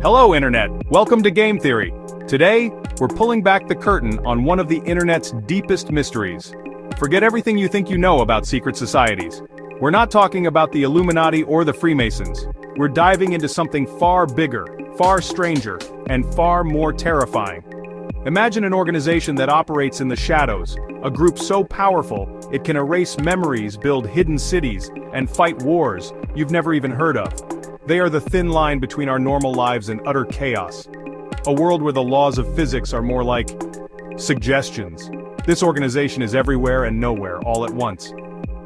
Hello, Internet. Welcome to Game Theory. Today, we're pulling back the curtain on one of the Internet's deepest mysteries. Forget everything you think you know about secret societies. We're not talking about the Illuminati or the Freemasons. We're diving into something far bigger, far stranger, and far more terrifying. Imagine an organization that operates in the shadows, a group so powerful it can erase memories, build hidden cities, and fight wars you've never even heard of. They are the thin line between our normal lives and utter chaos. A world where the laws of physics are more like suggestions. This organization is everywhere and nowhere, all at once.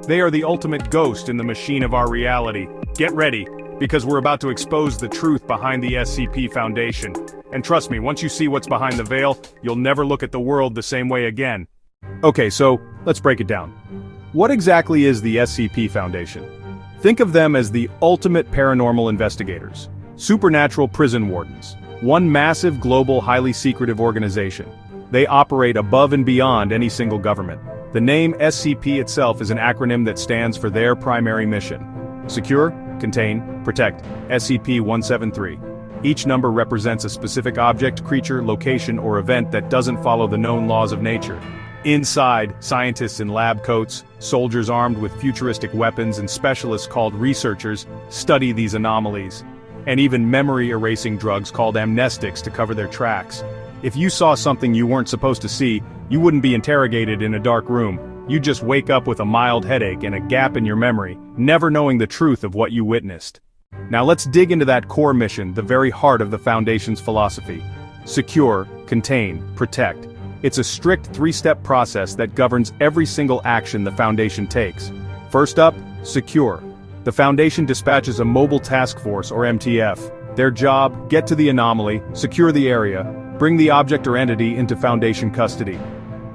They are the ultimate ghost in the machine of our reality. Get ready, because we're about to expose the truth behind the SCP Foundation. And trust me, once you see what's behind the veil, you'll never look at the world the same way again. Okay, so let's break it down. What exactly is the SCP Foundation? Think of them as the ultimate paranormal investigators, supernatural prison wardens, one massive global highly secretive organization. They operate above and beyond any single government. The name SCP itself is an acronym that stands for their primary mission. Secure, Contain, Protect, SCP-173. Each number represents a specific object, creature, location, or event that doesn't follow the known laws of nature. Inside, scientists in lab coats, soldiers armed with futuristic weapons, and specialists called researchers study these anomalies. And even memory-erasing drugs called amnestics to cover their tracks. If you saw something you weren't supposed to see, you wouldn't be interrogated in a dark room. You'd just wake up with a mild headache and a gap in your memory, never knowing the truth of what you witnessed. Now let's dig into that core mission, the very heart of the Foundation's philosophy. Secure, Contain, Protect. It's a strict three-step process that governs every single action the Foundation takes. First up, secure. The Foundation dispatches a mobile task force, or MTF. Their job, get to the anomaly, secure the area, bring the object or entity into Foundation custody.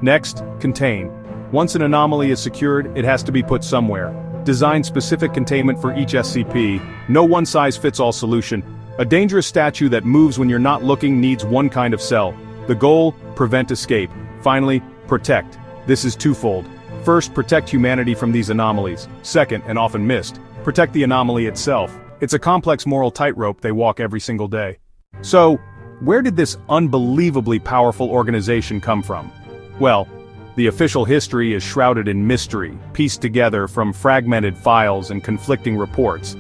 Next, contain. Once an anomaly is secured, it has to be put somewhere. Design specific containment for each SCP, no one-size-fits-all solution. A dangerous statue that moves when you're not looking needs one kind of cell. The goal, prevent escape. Finally, protect. This is twofold. First, protect humanity from these anomalies. Second, and often missed, protect the anomaly itself. It's a complex moral tightrope they walk every single day. So, where did this unbelievably powerful organization come from? Well, the official history is shrouded in mystery, pieced together from fragmented files and conflicting reports.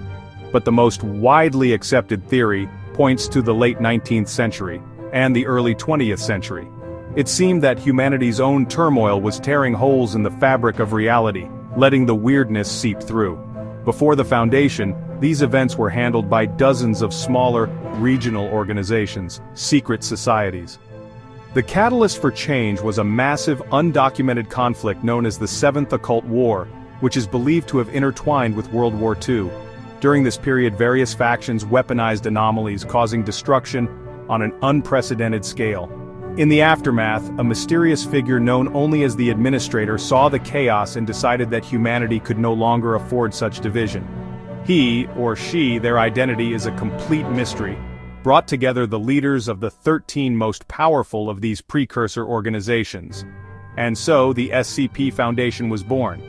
But the most widely accepted theory points to the late 19th century and the early 20th century. It seemed that humanity's own turmoil was tearing holes in the fabric of reality, letting the weirdness seep through. Before the Foundation, these events were handled by dozens of smaller, regional organizations, secret societies. The catalyst for change was a massive, undocumented conflict known as the Seventh Occult War, which is believed to have intertwined with World War II. During this period, various factions weaponized anomalies, causing destruction on an unprecedented scale. In the aftermath, a mysterious figure known only as the Administrator saw the chaos and decided that humanity could no longer afford such division. He, or she, their identity is a complete mystery, brought together the leaders of the 13 most powerful of these precursor organizations. And so the SCP Foundation was born.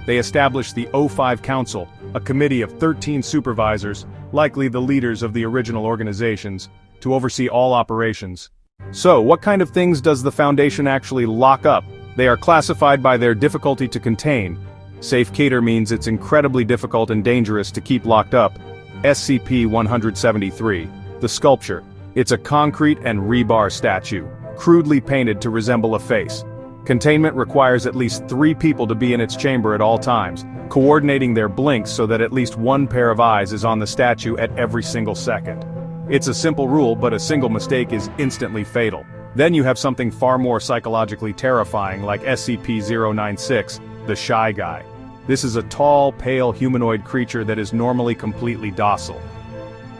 They established the O5 Council, a committee of 13 supervisors, likely the leaders of the original organizations, to oversee all operations. So, what kind of things does the Foundation actually lock up? They are classified by their difficulty to contain. Safeketer means it's incredibly difficult and dangerous to keep locked up. SCP-173. The sculpture. It's a concrete and rebar statue, crudely painted to resemble a face. Containment requires at least 3 people to be in its chamber at all times, coordinating their blinks so that at least one pair of eyes is on the statue at every single second. It's a simple rule, but a single mistake is instantly fatal. Then you have something far more psychologically terrifying like SCP-096, the Shy Guy. This is a tall, pale humanoid creature that is normally completely docile.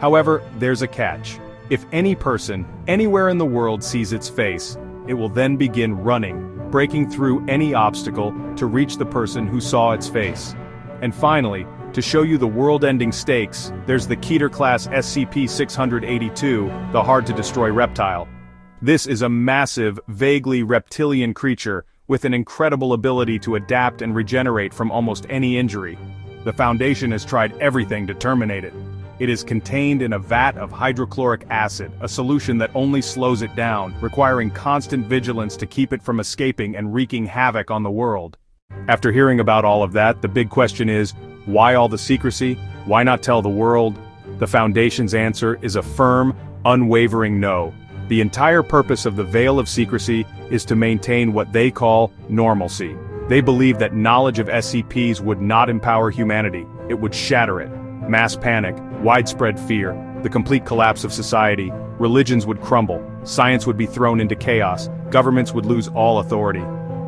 However, there's a catch. If any person, anywhere in the world sees its face, it will then begin running, breaking through any obstacle to reach the person who saw its face. And finally, to show you the world-ending stakes, there's the Keter-class SCP-682, the hard-to-destroy reptile. This is a massive, vaguely reptilian creature with an incredible ability to adapt and regenerate from almost any injury. The Foundation has tried everything to terminate it. It is contained in a vat of hydrochloric acid, a solution that only slows it down, requiring constant vigilance to keep it from escaping and wreaking havoc on the world. After hearing about all of that, the big question is, why all the secrecy? Why not tell the world? The Foundation's answer is a firm, unwavering no. The entire purpose of the veil of secrecy is to maintain what they call normalcy. They believe that knowledge of SCPs would not empower humanity, it would shatter it. Mass panic, widespread fear, the complete collapse of society, religions would crumble, science would be thrown into chaos, governments would lose all authority.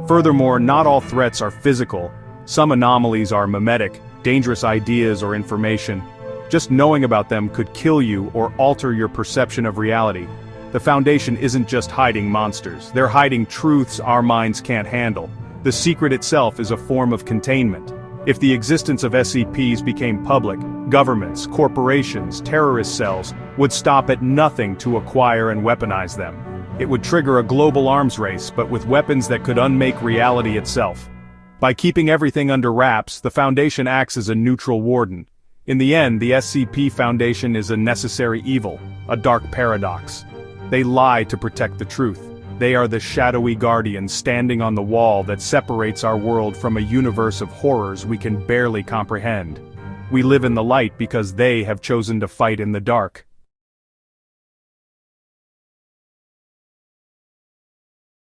Furthermore, not all threats are physical. Some anomalies are mimetic, dangerous ideas or information. Just knowing about them could kill you or alter your perception of reality. The Foundation isn't just hiding monsters, they're hiding truths our minds can't handle. The secret itself is a form of containment. If the existence of SCPs became public, governments, corporations, terrorist cells would stop at nothing to acquire and weaponize them. It would trigger a global arms race, but with weapons that could unmake reality itself. By keeping everything under wraps, the Foundation acts as a neutral warden. In the end, the SCP Foundation is a necessary evil, a dark paradox. They lie to protect the truth. They are the shadowy guardians standing on the wall that separates our world from a universe of horrors we can barely comprehend. We live in the light because they have chosen to fight in the dark.